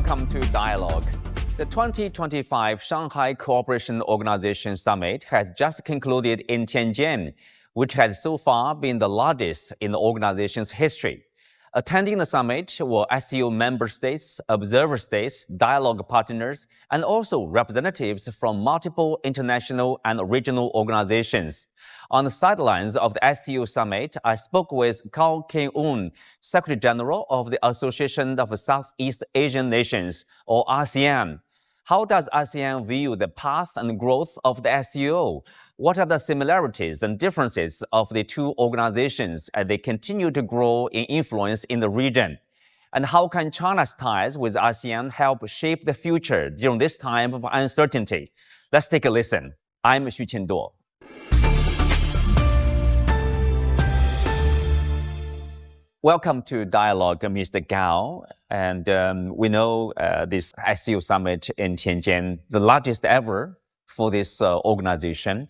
Welcome to Dialogue. The 2025 Shanghai Cooperation Organization Summit has just concluded in Tianjin, which has so far been the largest in the organization's history. Attending the summit were SCO member states, observer states, dialogue partners, and also representatives from multiple international and regional organizations. On the sidelines of the SCO Summit, I spoke with Kao Kim Hourn, Secretary General of the Association of Southeast Asian Nations, or ASEAN. How does ASEAN view the path and growth of the SCO? What are the similarities and differences of the two organizations as they continue to grow in influence in the region? And how can China's ties with ASEAN help shape the future during this time of uncertainty? Let's take a listen. I'm Xu Qinduo. Welcome to Dialogue, Mr. Gao. And we know this SCO Summit in Tianjin, the largest ever for this organization.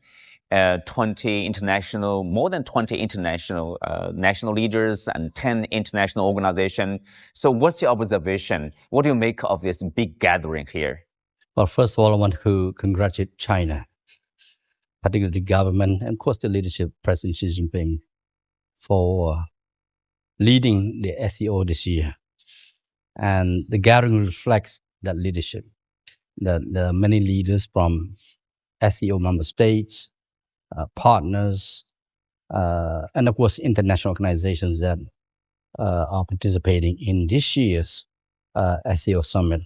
More than 20 international national leaders and 10 international organizations. So what's your observation? What do you make of this big gathering here? Well, first of all, I want to congratulate China, particularly the government and, of course, the leadership, President Xi Jinping, for leading the SCO this year. And the gathering reflects that leadership, that there are many leaders from SCO member states, partners, and of course, international organizations that are participating in this year's SCO Summit.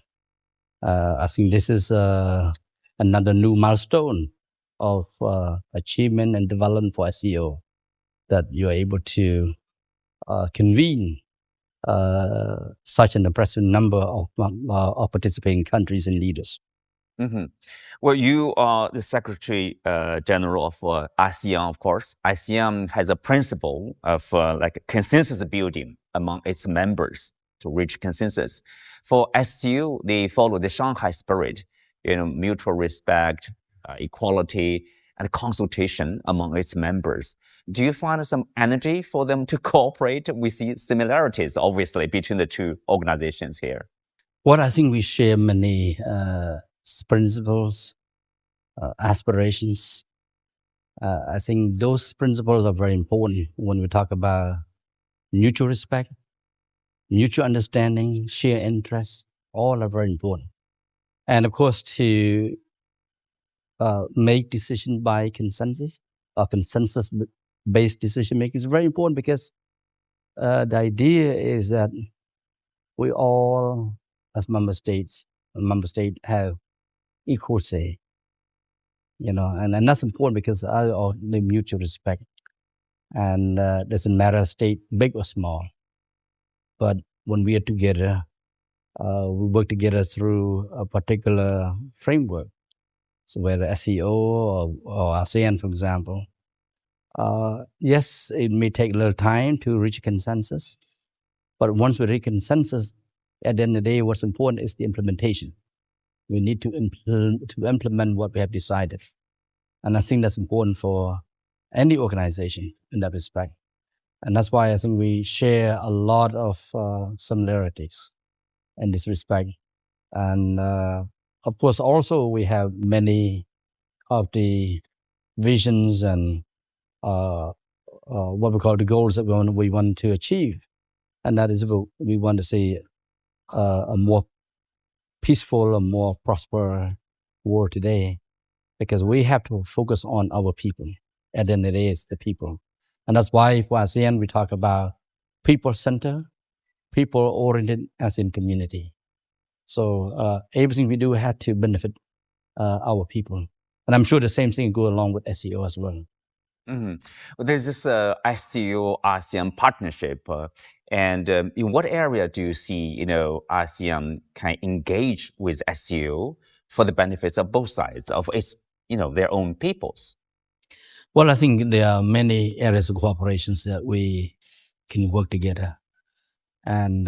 I think this is another new milestone of achievement and development for SCO, that you're able to convene such an impressive number of participating countries and leaders. Mm-hmm. Well, you are the Secretary General of ASEAN, of course. ASEAN has a principle of consensus building among its members to reach consensus. For SCO, they follow the Shanghai spirit, mutual respect, equality, and consultation among its members. Do you find some energy for them to cooperate? We see similarities, obviously, between the two organizations here. Well, I think we share many principles, aspirations. I think those principles are very important when we talk about mutual respect, mutual understanding, shared interests. All are very important. And of course, to make decision by consensus or consensus-based decision making is very important, because the idea is that we all, as member state have equal say, and that's important because of the mutual respect. And doesn't matter state big or small, but when we are together, we work together through a particular framework. So whether SCO or ASEAN, for example, yes, it may take a little time to reach consensus, but once we reach consensus, at the end of the day, what's important is the implementation. We need to implement what we have decided. And I think that's important for any organization in that respect. And that's why I think we share a lot of similarities in this respect. And of course, also we have many of the visions and what we call the goals that we want to achieve. And that is, we want to see a more peaceful, a more prosperous world today, because we have to focus on our people. At the end of the day, it's the people. And that's why for ASEAN, we talk about people-centered, people-oriented ASEAN community. So everything we do had to benefit our people. And I'm sure the same thing go along with SCO as well. Mm-hmm. Well, there's this SCO-ASEAN partnership. And in what area do you see, ASEAN can engage with SCO for the benefits of both sides, of its, their own peoples? Well, I think there are many areas of cooperation that we can work together. And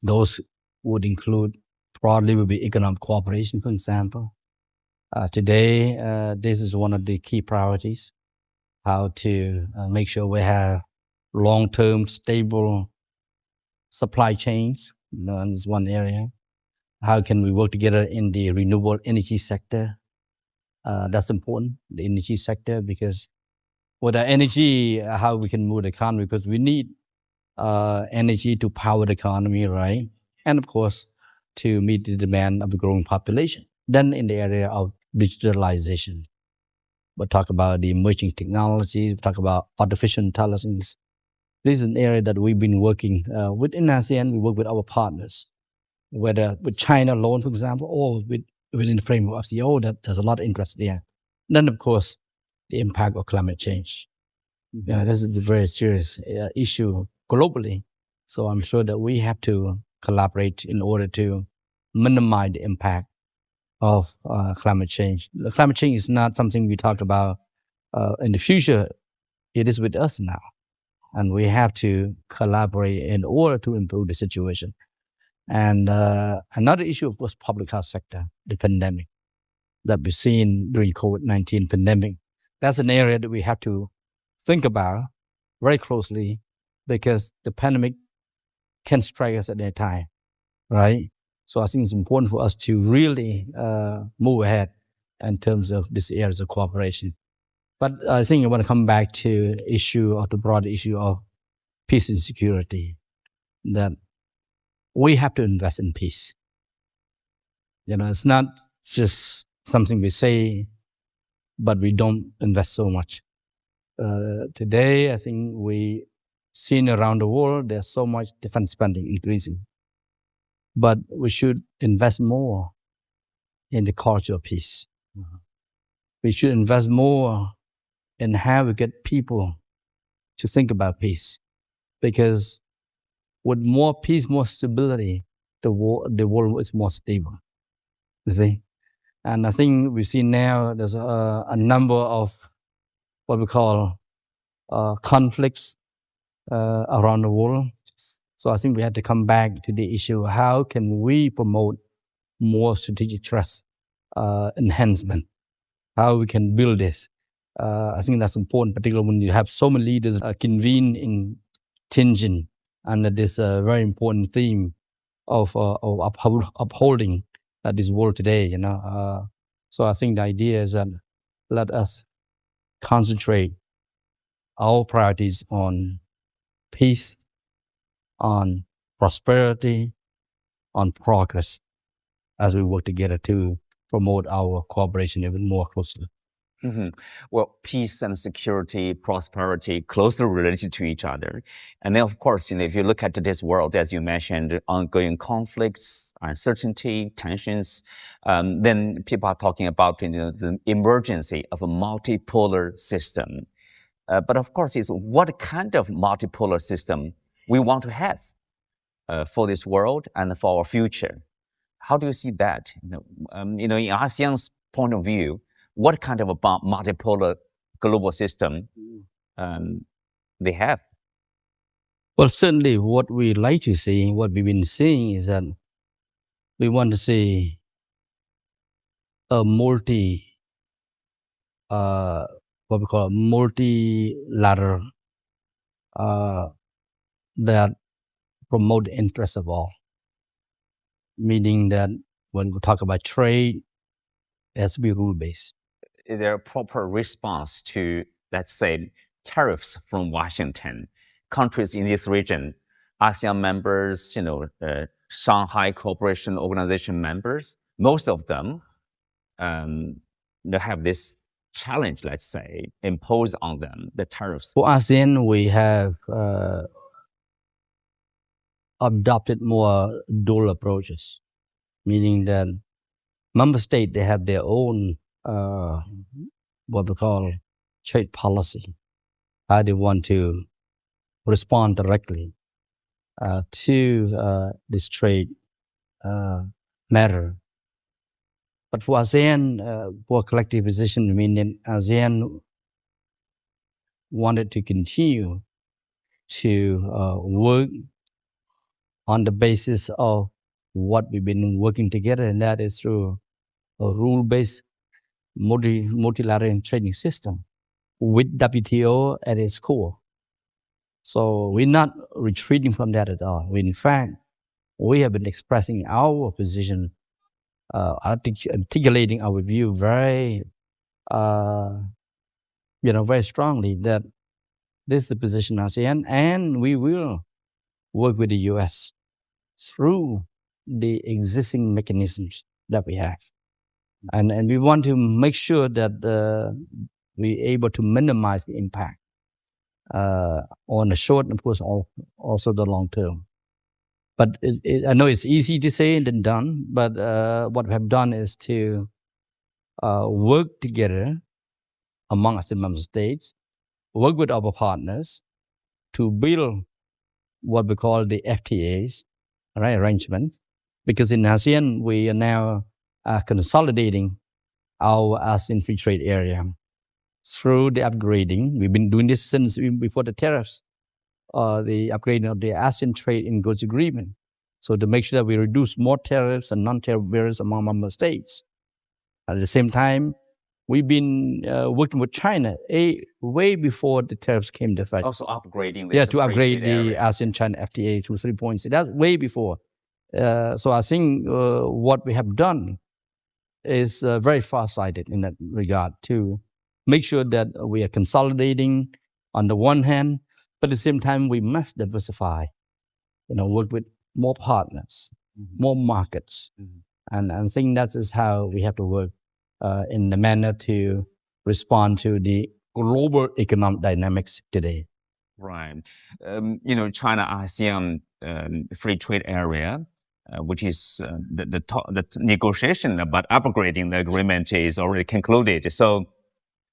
those would include, broadly, would be economic cooperation, for example. Today, this is one of the key priorities, how to make sure we have long-term, stable supply chains, in this one area. How can we work together in the renewable energy sector? That's important, the energy sector, because without energy, how we can move the economy, because we need energy to power the economy, right? And of course, to meet the demand of the growing population. Then in the area of digitalization, we'll talk about the emerging technologies, we'll talk about artificial intelligence. This is an area that we've been working within ASEAN. We work with our partners, whether with China alone, for example, or within the framework of SCO, that there's a lot of interest there. Then, of course, the impact of climate change. This is a very serious issue globally. So I'm sure that we have to collaborate in order to minimize the impact of climate change. Climate change is not something we talk about in the future. It is with us now. And we have to collaborate in order to improve the situation. And another issue, of course, public health sector, the pandemic that we've seen during COVID-19 pandemic. That's an area that we have to think about very closely, because the pandemic can strike us at any time, right? So I think it's important for us to really move ahead in terms of these areas of cooperation. But I think I want to come back to the broader issue of peace and security, that we have to invest in peace. It's not just something we say, but we don't invest so much. Today, I think we seen around the world, there's so much defense spending increasing. But we should invest more in the culture of peace. We should invest more in how we get people to think about peace. Because with more peace, more stability, the world is more stable. You see? And I think we see now there's a number of what we call conflicts around the world. So I think we have to come back to the issue, how can we promote more strategic trust enhancement? How we can build this? I think that's important, particularly when you have so many leaders convene in Tianjin under this very important theme of upholding this world today. So I think the idea is that let us concentrate our priorities on peace, on prosperity, on progress, as we work together to promote our cooperation even more closely. Well, peace and security, prosperity, closely related to each other. And then, of course, if you look at today's world, as you mentioned, ongoing conflicts, uncertainty, tensions, then people are talking about the emergency of a multipolar system. But of course, it's what kind of multipolar system we want to have for this world and for our future. How do you see that? In ASEAN's point of view, what kind of a multipolar global system they have? Well, certainly what we like to see, what we've been seeing is that we want to see a what we call a multilateral that promote the interests of all. Meaning that when we talk about trade, it has to be rule-based. Is there a proper response to, let's say, tariffs from Washington? Countries in this region, ASEAN members, Shanghai Cooperation Organization members, most of them they have this challenge, let's say, imposed on them, the tariffs. For ASEAN, we have adopted more dual approaches, meaning that member states, they have their own what we call trade policy, how they want to respond directly to this trade matter. But for ASEAN, for collective position, meaning ASEAN wanted to continue to work on the basis of what we've been working together, and that is through a rule-based multilateral trading system with WTO at its core. So we're not retreating from that at all. We, in fact, we have been expressing our position, articulating our view very, very strongly that this is the position of ASEAN, and we will work with the U.S. through the existing mechanisms that we have. And we want to make sure that we're able to minimize the impact on the short and, of course, also the long term. But I know it's easy to say and then done, but what we have done is to work together among us, the member states, work with our partners to build what we call the FTAs, right, arrangements, because in ASEAN, we are now consolidating our ASEAN free trade area through the upgrading. We've been doing this since before the tariffs, the upgrading of the ASEAN trade in goods agreement. So to make sure that we reduce more tariffs and non-tariff barriers among member states. At the same time, we've been working with China way before the tariffs came into effect. Also upgrading this to upgrade the area. ASEAN-China FTA to 3.0. That's way before. So I think what we have done is very far-sighted in that regard to make sure that we are consolidating on the one hand, but at the same time, we must diversify, work with more partners, more markets. And I think that is how we have to work in the manner to respond to the global economic dynamics today. Right. China-ASEAN free trade area, which is the negotiation about upgrading the agreement is already concluded. So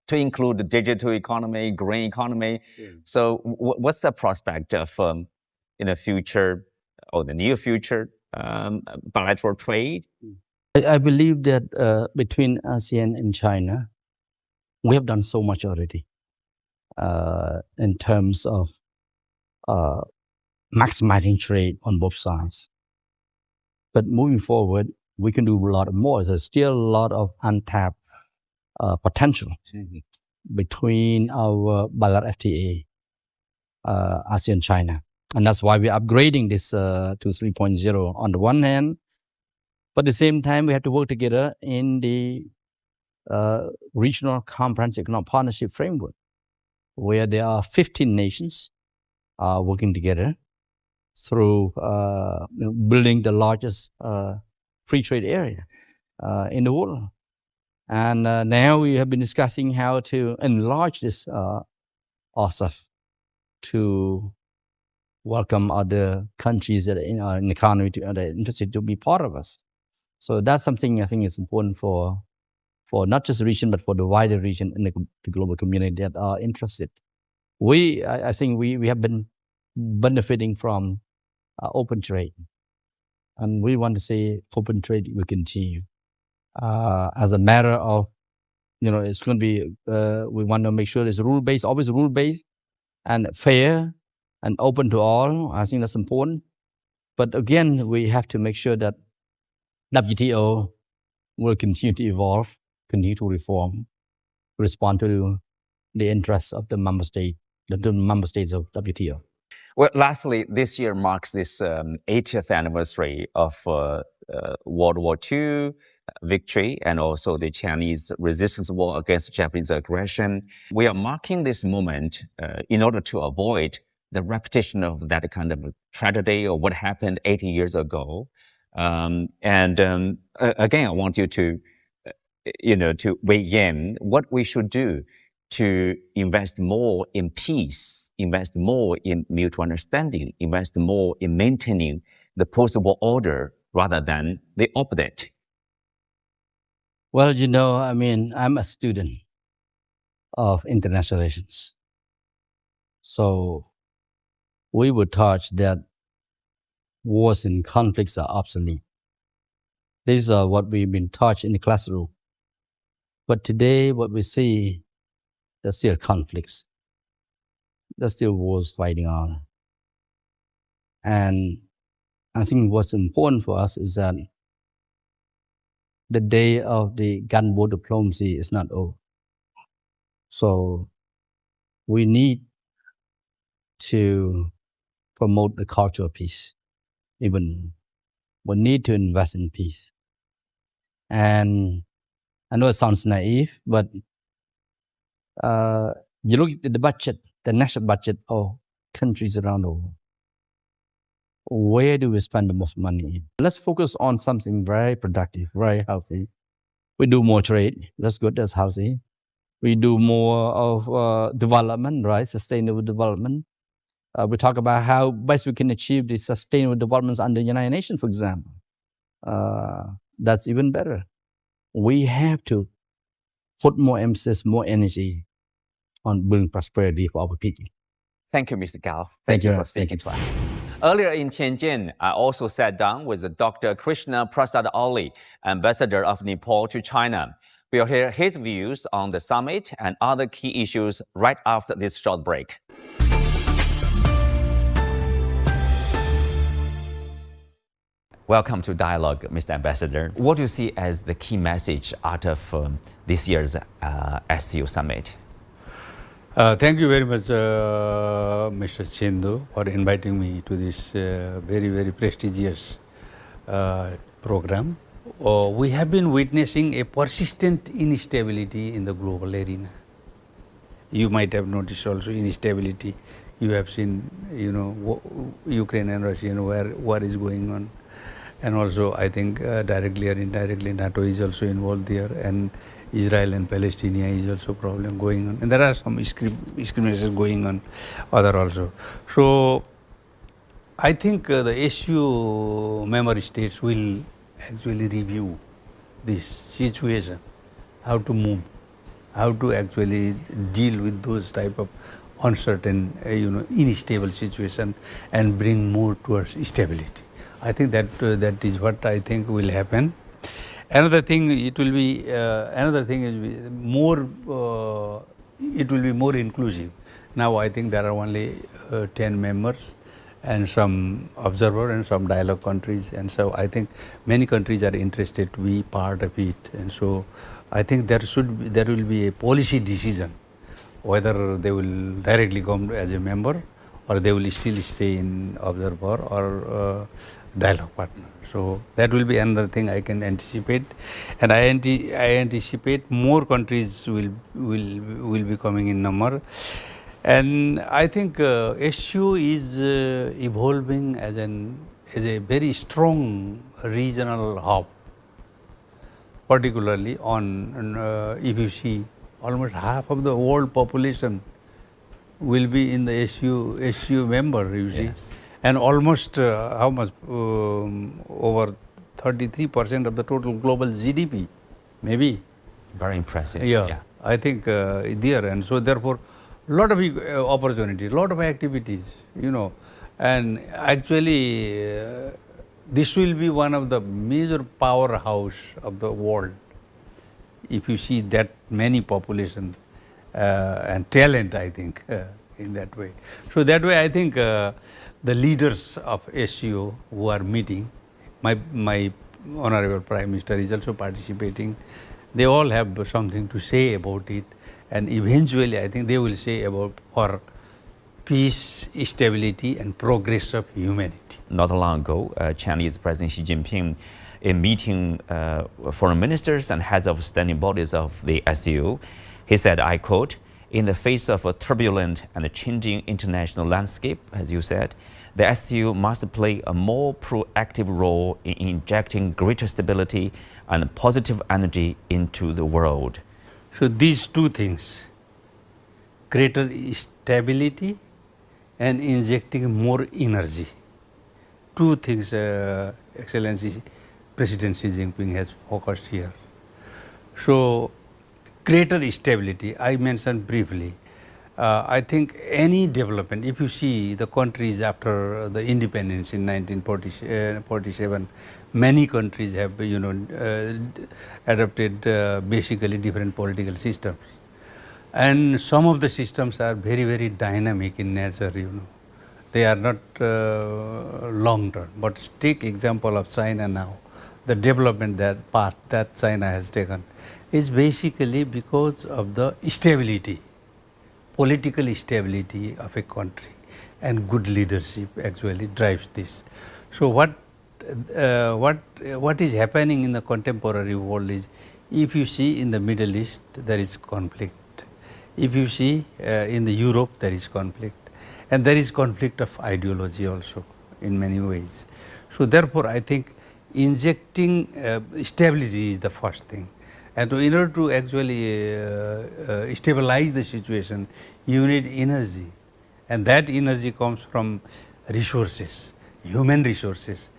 to include the digital economy, green economy. So what's the prospect of in the future or the near future bilateral trade? I believe that between ASEAN and China, we have done so much already in terms of maximizing trade on both sides. But moving forward, we can do a lot more. There's still a lot of untapped potential between our bilateral FTA, ASEAN-China. And that's why we're upgrading this to 3.0 on the one hand. But at the same time, we have to work together in the regional comprehensive economic partnership framework, where there are 15 nations working together through building the largest free trade area in the world. And now we have been discussing how to enlarge this RCEP to welcome other countries that are in the economy that are interested to be part of us. So that's something I think is important for not just the region, but for the wider region and the global community that are interested. I think we have been benefiting from open trade. And we want to see open trade will continue. As a matter of, it's going to be, we want to make sure it's rule-based, always rule-based and fair and open to all. I think that's important. But again, we have to make sure that WTO will continue to evolve, continue to reform, respond to the interests of the member states of WTO. Well, lastly, this year marks this 80th anniversary of World War II victory and also the Chinese resistance war against Japanese aggression. We are marking this moment in order to avoid the repetition of that kind of tragedy or what happened 80 years ago. Again, I want you to, to weigh in what we should do to invest more in peace, invest more in mutual understanding, invest more in maintaining the post-war order rather than the opposite. Well, I'm a student of international relations. So we were taught that wars and conflicts are obsolete. These are what we've been taught in the classroom. But today, what we see, there's still conflicts. There's still wars fighting on. And I think what's important for us is that the day of the gunboat diplomacy is not over. So we need to promote the culture of peace, even we need to invest in peace. And I know it sounds naive, but you look at the budget, the national budget of countries around the world. Where do we spend the most money? Let's focus on something very productive, very healthy. We do more trade. That's good. That's healthy. We do more of development, right? Sustainable development. We talk about how best we can achieve the sustainable developments under the United Nations, for example. That's even better. We have to put more emphasis, more energy on building prosperity for our people. Thank you, Mr. Kao. Thank you for speaking to us. Earlier in Tianjin, I also sat down with Dr. Krishna Prasad Oli, Ambassador of Nepal to China. We'll hear his views on the summit and other key issues right after this short break. Welcome to Dialogue, Mr. Ambassador. What do you see as the key message out of this year's SCO Summit? Thank you very much, Mr. Qinduo, for inviting me to this very, very prestigious program. We have been witnessing a persistent instability in the global arena. You might have noticed also instability. You have seen, Ukraine and Russia, where war is going on. And also, I think directly or indirectly, NATO is also involved there, and Israel and Palestine is also problem going on, and there are some discriminations going on other also. So I think the SCO member states will actually review this situation, how to move, how to actually deal with those type of uncertain, unstable situation and bring more towards stability. I think that is what I think will happen. Another thing, it will be more inclusive. Now I think there are only 10 members and some observer and some dialogue countries, and so I think many countries are interested to be part of it, and so I think there will be a policy decision whether they will directly come as a member or they will still stay in observer or dialogue partner. So that will be another thing I can anticipate, and I anticipate more countries will be coming in number, and I think SCO is evolving as a very strong regional hub, particularly on if you see almost half of the world population will be in the SCO member, you see. Yes. And almost how much over 33% of the total global GDP, maybe. Very impressive. Yeah. I think there, and so therefore, lot of opportunity, lot of activities, and actually this will be one of the major powerhouse of the world. If you see that many population and talent, I think in that way. So that way, I think. The leaders of SCO who are meeting, my Honorable Prime Minister is also participating. They all have something to say about it, and eventually I think they will say about for peace, stability and progress of humanity. Not long ago, Chinese President Xi Jinping, in meeting foreign ministers and heads of standing bodies of the SCO, he said, I quote, "In the face of a turbulent and changing international landscape, as you said, the SCO must play a more proactive role in injecting greater stability and positive energy into the world." So these two things, greater stability and injecting more energy, two things Excellency President Xi Jinping has focused here. So greater stability, I mentioned briefly. I think any development, if you see the countries after the independence in 1947, many countries have, adopted basically different political systems. And some of the systems are very, very dynamic in nature, They are not long term. But take example of China now, the development path that China has taken is basically because of the stability, political stability of a country, and good leadership actually drives this. So what what is happening in the contemporary world is, if you see in the Middle East there is conflict, if you see in the Europe there is conflict, and there is conflict of ideology also in many ways. So therefore I think injecting stability is the first thing, and in order to actually stabilize the situation, you need energy, and that energy comes from resources, human resources,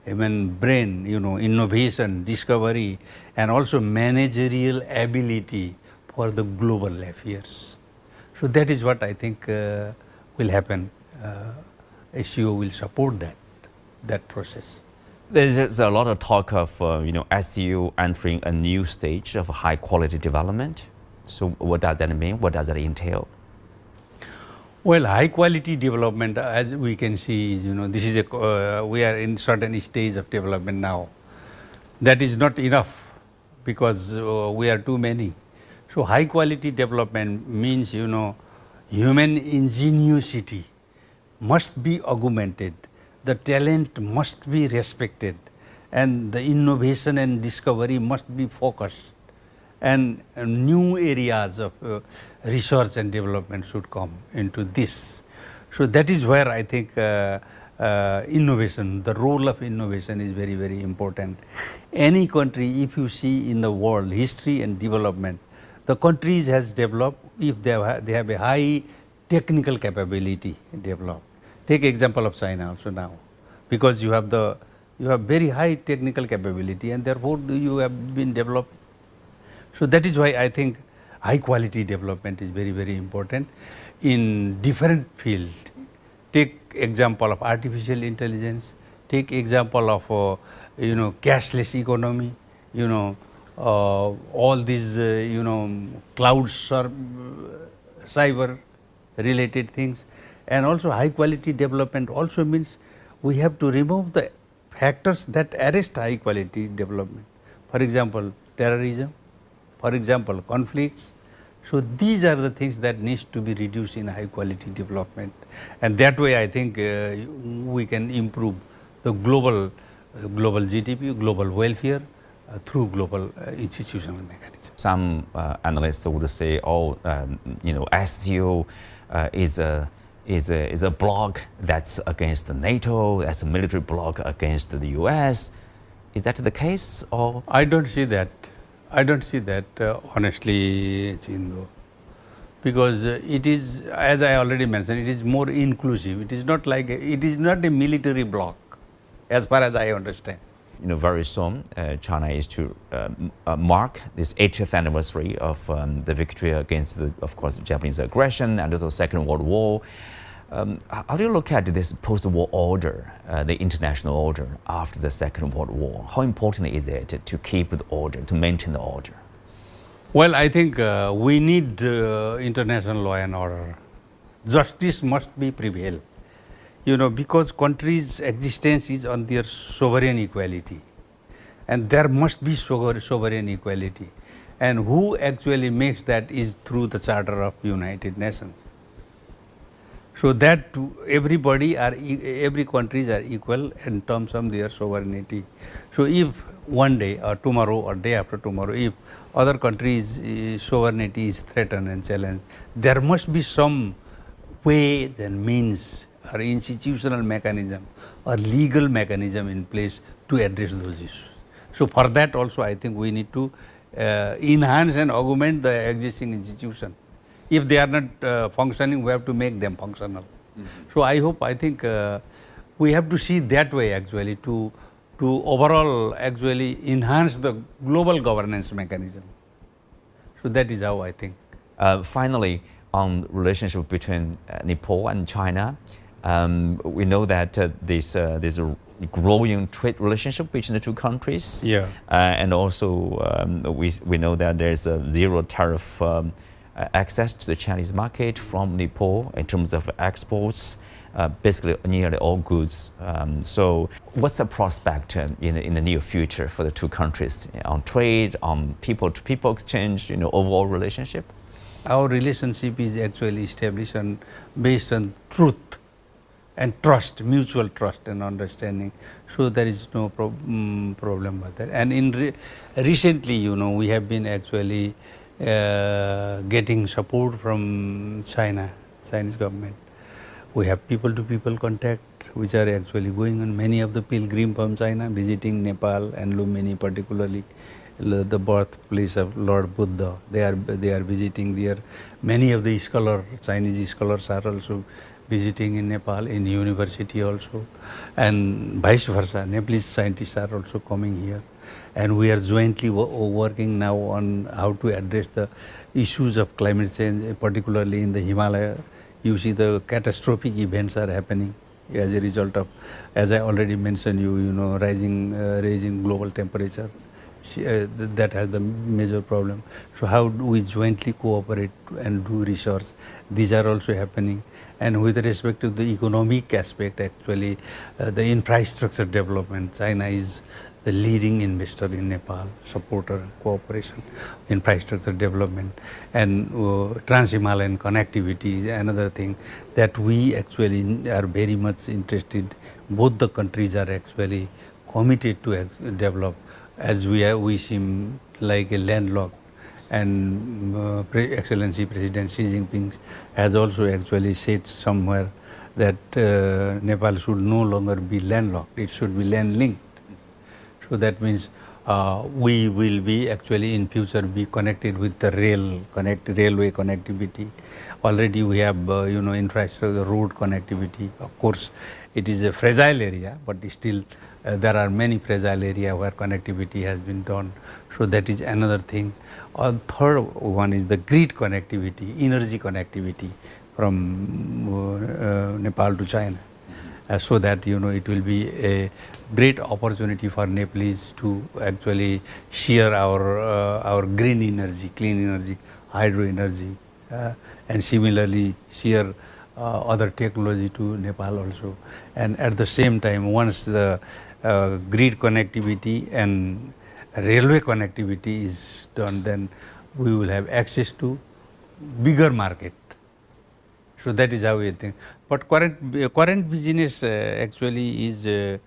human brain, innovation, discovery, and also managerial ability for the global affairs. So that is what I think will happen. SCO will support that process. There's a lot of talk of SCO entering a new stage of high quality development. So what does that mean? What does that entail? Well, high quality development, as we can see, this is we are in certain stage of development now. That is not enough because we are too many. So high quality development means, human ingenuity must be augmented, the talent must be respected, and the innovation and discovery must be focused, and new areas of research and development should come into this. So that is where I think innovation, the role of innovation is very, very important. Any country, if you see in the world, history and development, the countries has developed if they have a high technical capability developed. Take example of China also now, because you have very high technical capability, and therefore you have been developed. So that is why I think high quality development is very, very important in different fields. Take example of artificial intelligence, take example of cashless economy, all these cloud cyber related things, and also high quality development also means we have to remove the factors that arrest high quality development. For example, terrorism, for example, conflicts. So these are the things that needs to be reduced in high quality development, and that way I think we can improve the global GDP, global welfare through global institutional mechanisms. Some analysts would say, SCO is a bloc that's against NATO, that's a military bloc against the US. Is that the case, or? I don't see that. Honestly, Qinduo, because it is, as I already mentioned, it is more inclusive. It is not a military bloc, as far as I understand. Very soon, China is to mark this 80th anniversary of the victory against, of course, Japanese aggression and the Second World War. How do you look at this post-war order, the international order after the Second World War? How important is it to keep the order, to maintain the order? Well, I think we need international law and order. Justice must be prevail, because countries' existence is on their sovereign equality, and there must be sovereign equality. And who actually makes that is through the Charter of United Nations. So that every countries are equal in terms of their sovereignty. So if one day or tomorrow or day after tomorrow, if other countries' sovereignty is threatened and challenged, there must be some way and means or institutional mechanism or legal mechanism in place to address those issues. So for that also I think we need to enhance and augment the existing institution. If they are not functioning, we have to make them functional. So I think we have to see that way actually to overall actually enhance the global governance mechanism. So that is how I think. Finally, on relationship between Nepal and China, we know that there's a growing trade relationship between the two countries. Yeah. And also we know that there's a zero tariff access to the Chinese market from Nepal in terms of exports, basically nearly all goods. So what's the prospect in the near future for the two countries on trade, on people-to-people exchange, overall relationship? Our relationship is actually established based on truth and trust, mutual trust and understanding. So there is no problem with that. And in recently, you know, we have been actually getting support from Chinese government. We have people-to-people contact, which are actually going on. Many of the pilgrims from China visiting Nepal and Lumini, particularly the birthplace of Lord Buddha. They are visiting there. Many of the Chinese scholars are also visiting in Nepal, in university also, and vice versa. Nepalese scientists are also coming here, and we are jointly working now on how to address the issues of climate change, particularly in the Himalaya. You see the catastrophic events are happening as a result of, as I already mentioned, you know, rising global temperature. That has the major problem. So how do we jointly cooperate and do research? These are also happening. And with respect to the economic aspect, actually, the infrastructure development, China is the leading investor in Nepal, supporter, cooperation, infrastructure development, and trans-Himalayan connectivity is another thing that we actually are very much interested. Both the countries are actually committed to develop, as we seem like a landlocked, and Excellency President Xi Jinping has also actually said somewhere that Nepal should no longer be landlocked, it should be land-linked. So that means we will be actually in future be connected with the railway connectivity. Already we have you know, infrastructure, road connectivity. Of course, it is a fragile area, but still there are many fragile areas where connectivity has been done. So that is another thing. Third one is the grid connectivity, energy connectivity from Nepal to China. So that, you know, it will be a great opportunity for Nepalese to actually share our green energy, clean energy, hydro energy, and similarly share other technology to Nepal also. And at the same time, once the grid connectivity and railway connectivity is done, then we will have access to bigger market. So that is how we think. But current business actually is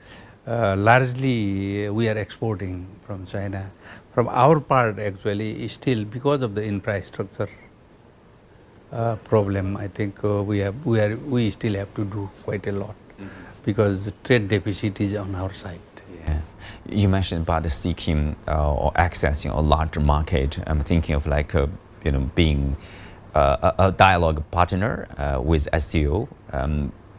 largely we are exporting from China. From our part, actually, still because of the infrastructure problem, I think we still have to do quite a lot, because the trade deficit is on our side. Yeah. You mentioned about seeking or accessing a larger market. I'm thinking of like you know, being a dialogue partner with SCO.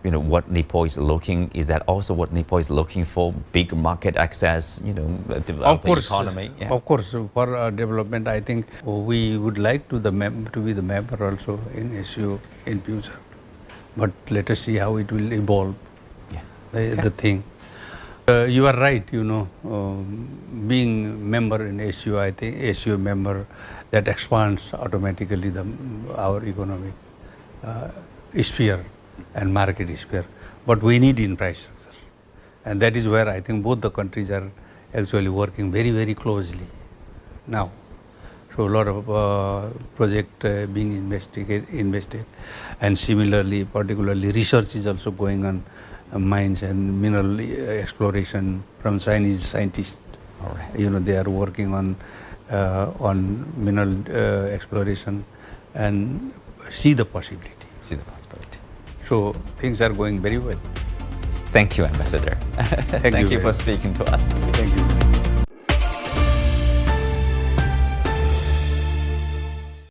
You know, what Nepal is looking, is that also what Nepal is looking for? Big market access, you know, developing economy. Yeah. Of course, for development, I think we would like to be the member also in SCO in future. But let us see how it will evolve. Yeah. The thing. You are right, you know, being member in SCO, I think SCO member, that expands automatically our economic sphere and market sphere. But we need infrastructure, and that is where I think both the countries are actually working very, very closely now. So a lot of project being invested, and similarly, particularly research is also going on. Mines and mineral exploration from Chinese scientists. All right. You know, they are working on mineral exploration and see the possibility. So things are going very well. Thank you, Ambassador. Thank you for speaking to us. Thank you.